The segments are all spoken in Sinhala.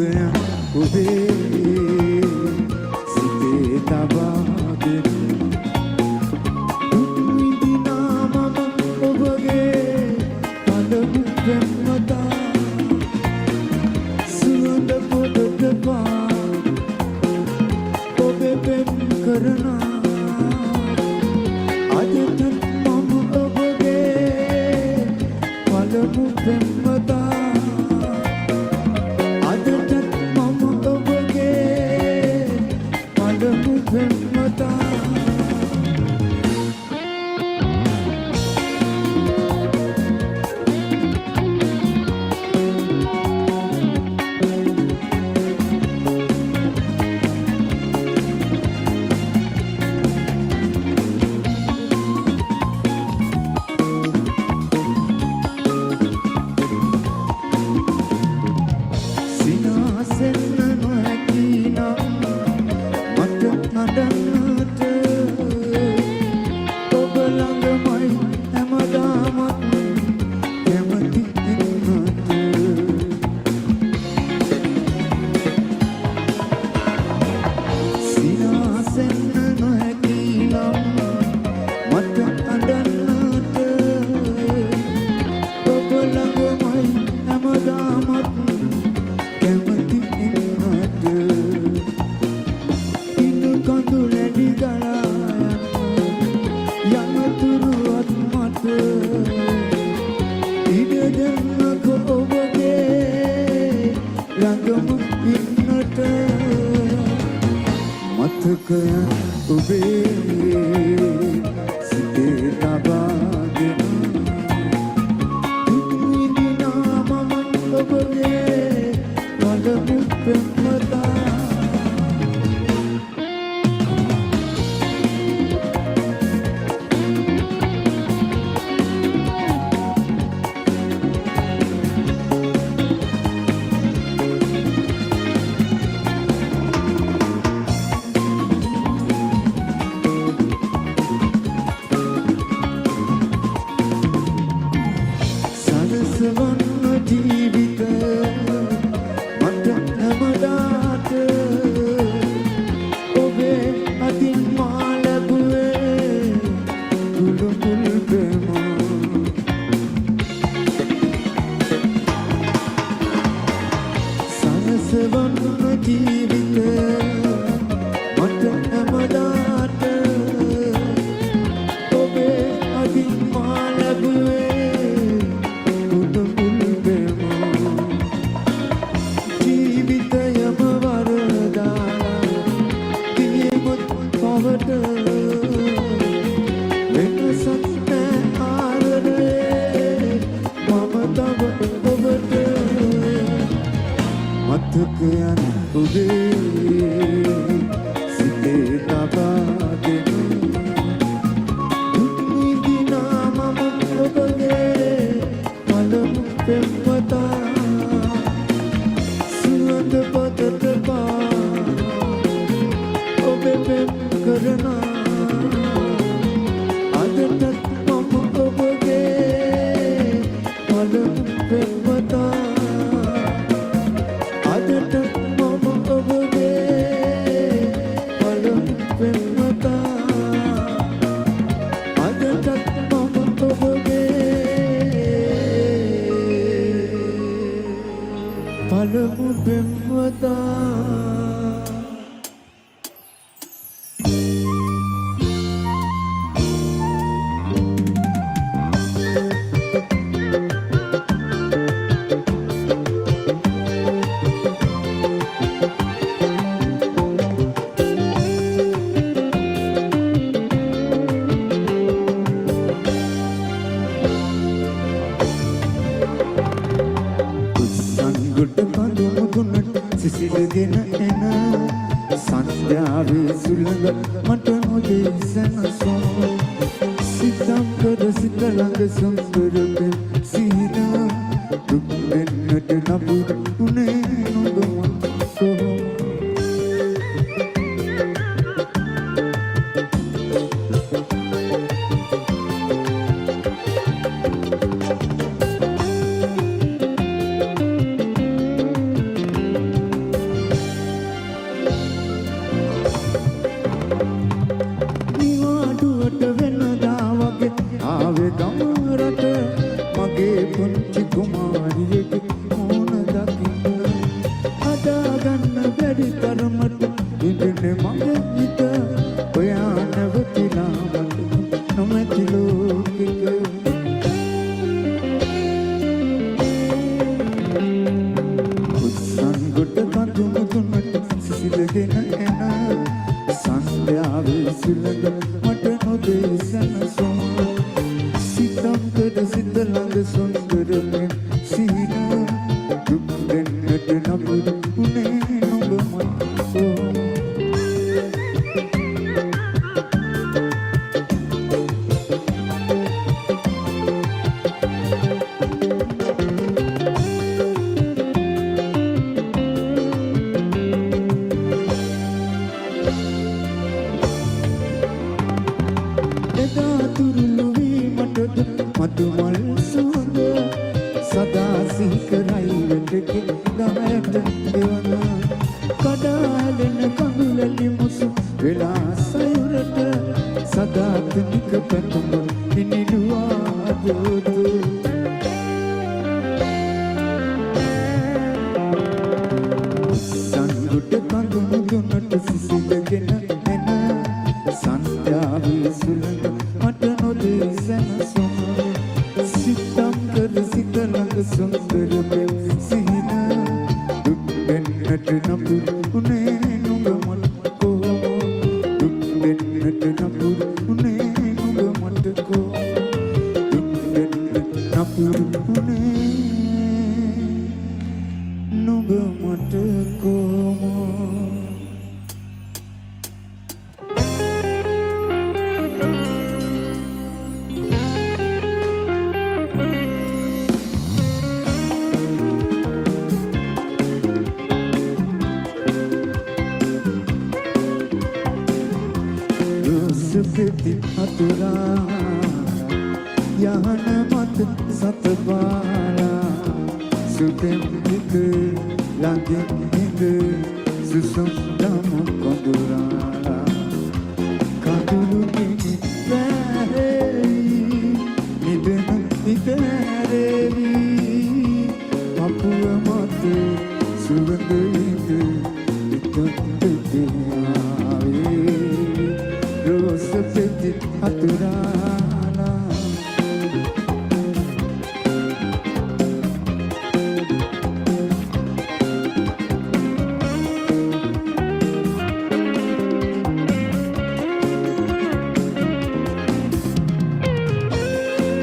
මතකයන් ඔබේ සිතේ තබාගෙන විඳිනා මම ඔබගේ පළමු පෙම්වතා සුවඳ පොදට පා ඔබේ පෙම් කරනා අදට මම ඔබගේ පළමු පෙම්වතා මතකයන් ඔබේ සිතේ තබාගෙන විඳිනා මම ඔබගේ පළමු පෙම්වතා මතකයන් ඔබේ සිතේ තබාගෙන විඳිනා මම ඔබගේ පළමු පෙම්වතා සුවඳ පොදට පා ඔබේ පෙම් කරනා අදටත් මම ඔබගේ පළමු පෙම්වතා පළමු පෙම්වතා සිසිලගෙන එන සන්ධ්‍යාවේ සුළඟ මට නොදේ සැනසුම් සිතම්කර සිත ළඟ සුන්දර පෙම් සිහින දුක් වෙන්නට නපුරු උනේ නොදොමන් කොහොම මගේ හිත ඔයා නැවතිලා මට නොමැති ලෝකෙක උත්සන්ගොට කඳු මුදුනට සිසිලගෙන එන සන්ධ්‍යාවේ සුළඟ මට නොදෙසන සොම සිතම්කද සිත ළඟ සොඳුරමින් සිහින දුක් දෙන්නට නපුරු උනේ නුඹ මට මතුමල් සුවඳ සදා සිහි කරයි වෙතක ගායට දෙවන කඩාලෙන කඳුලලි මුසු වෙලා සයුරට සදා තුනික පැතුම පිනිනුවා දෝදු සංගුට කඳු මුදුනට සිසිලගෙන එන සන්ධ්‍යාවේ සුළඟ මට නොදෙසන සොම සිතම් කර සිත ළඟ සුන්දර මෙන් සිහින දුක් දෙන්නට නපුරු උනේ නුඹ මට කෝ දුක් දෙන්නට නපුරු උනේ නුඹ මට කෝ දුක් දෙන්නට නපුරු උනේ නුඹ මට කෝ සුපිති අතුරා යහන මත සතපාලා සුපෙම් හිත ළඟින් හිඳ සුසුම් දම කොඳුරාලා කඳුළු නිනි වැහෙයි නිදන හිතෑරෙවි පපුව මත සුවඳ හිඳ ඉතොත් දෙයාවේ සුපිති අතුරාලා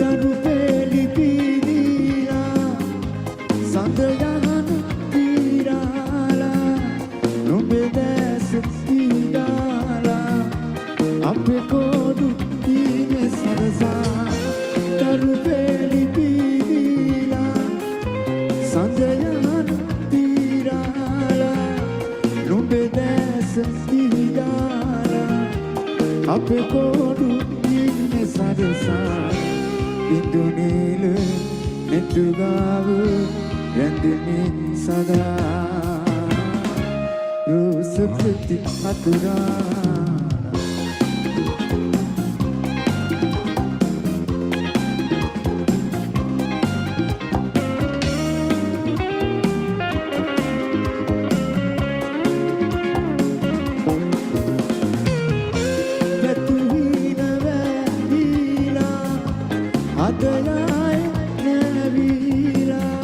තරු පෙළි පීරිලා සඳ යහන පීරාලා නුඹේ දැස පීඩාලා අපේ කෝඩු තීනේ සරසා තරු පෙළි පීරිලා සඳ යහන පීරාලා නුඹේ දැස පීඩාලා අපේ කෝඩු තීනේ සරසා ඉදුනීල නෙතුගාව රැඳෙමි සදා සුපිති අතුරා අදලායි නැවීලා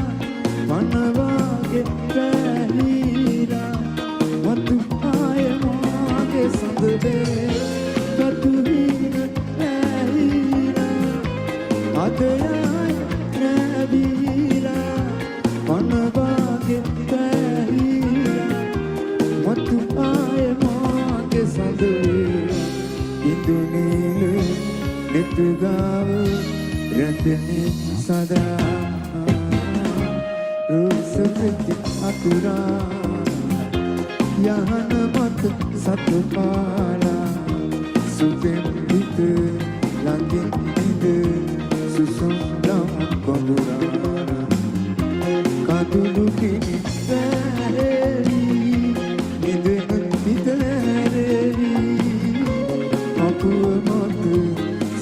වනවාගේ පැහිලා මතු ආය මාගේ සඳදේ කතුවින නැහිලා අදලායි නැවීලා වනවාගේ පැහිලා මතු ආය මාගේ සඳදේ ඉදුනීල නෙතුගාව රැඳෙමි සදා සුපිති අතුරා යහන මත සතපාලා සුපෙම් හිත ළඟින් හිඳ සුසුම් දම් කොඳුරාලා කඳුළු කිනි වැහෙවි නිදන හිතෑරෙවි අපුව මත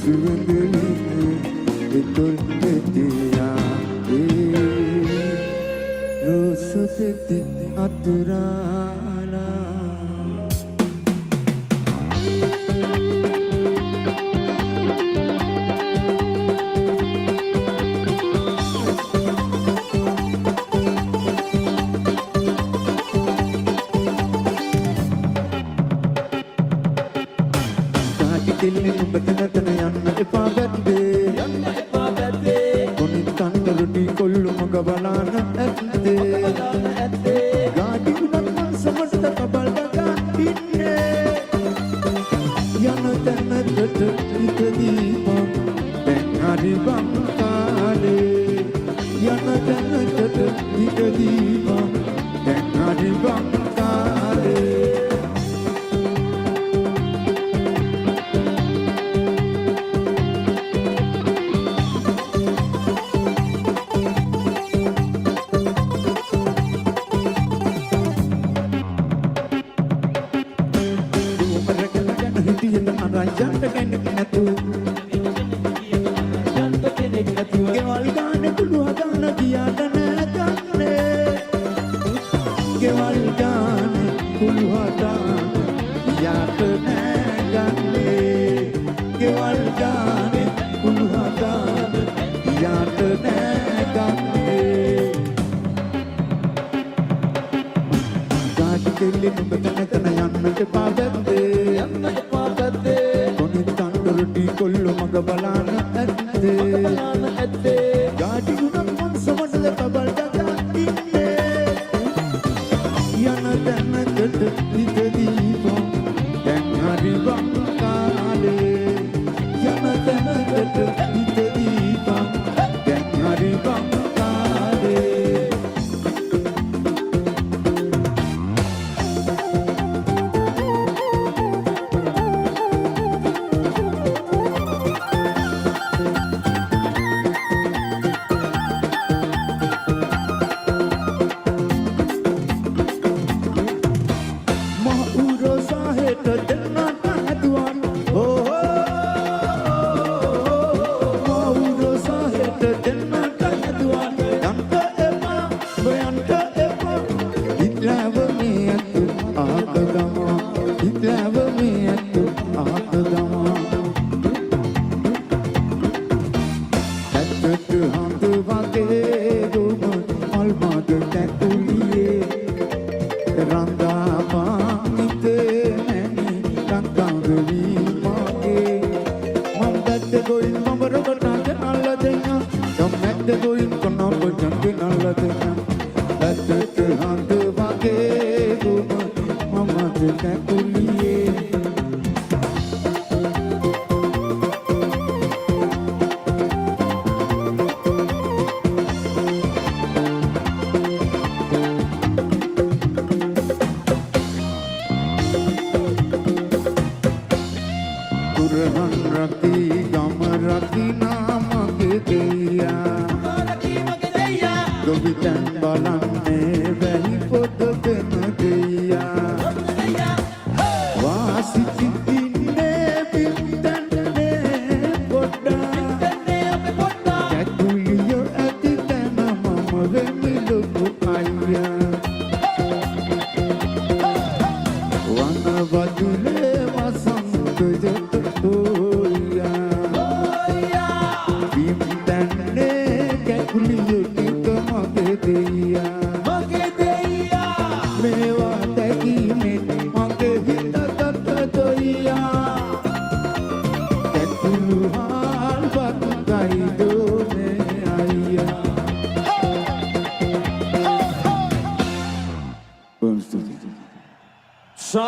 සුවඳ විතොල් දෙතියා සුපිති අතුරාලා කෙල්ලේ නුඹ තන යන්න එපා වැද්දේ කොනින් කන්න රොටි කොල්ලු මග බලන්න ඇත්තේ ගාඩි උනත් මං සමට කබල් ගගා ඉන්නේ යන තැනකට ඉතදී මම දැන් හරි වම් කාලේ යන තැනකට ඉතදී මම දැන් හරි වම් කාලේ Janta kenek natu, janta kenek natu. Kewal gaane kuluha gaana diya dana ganne. Kewal gaane kuluha gaana diya dana ganne. Kewal gaane kuluha gaana diya dana ganne. Gaadi kelle numba tana yanna te paavende. කොල්ල මග බලන්න ඇත්තේ ගාඩි ගුණක් මං සමටද කබල් ගගා ඉන්නේ යන තැනකට ඉතදී මම දැන් හරි වම් කාලේ යන තැනකට ඉතදී මම දැන් හරි වම් කාලේ Vana vadule vasant jat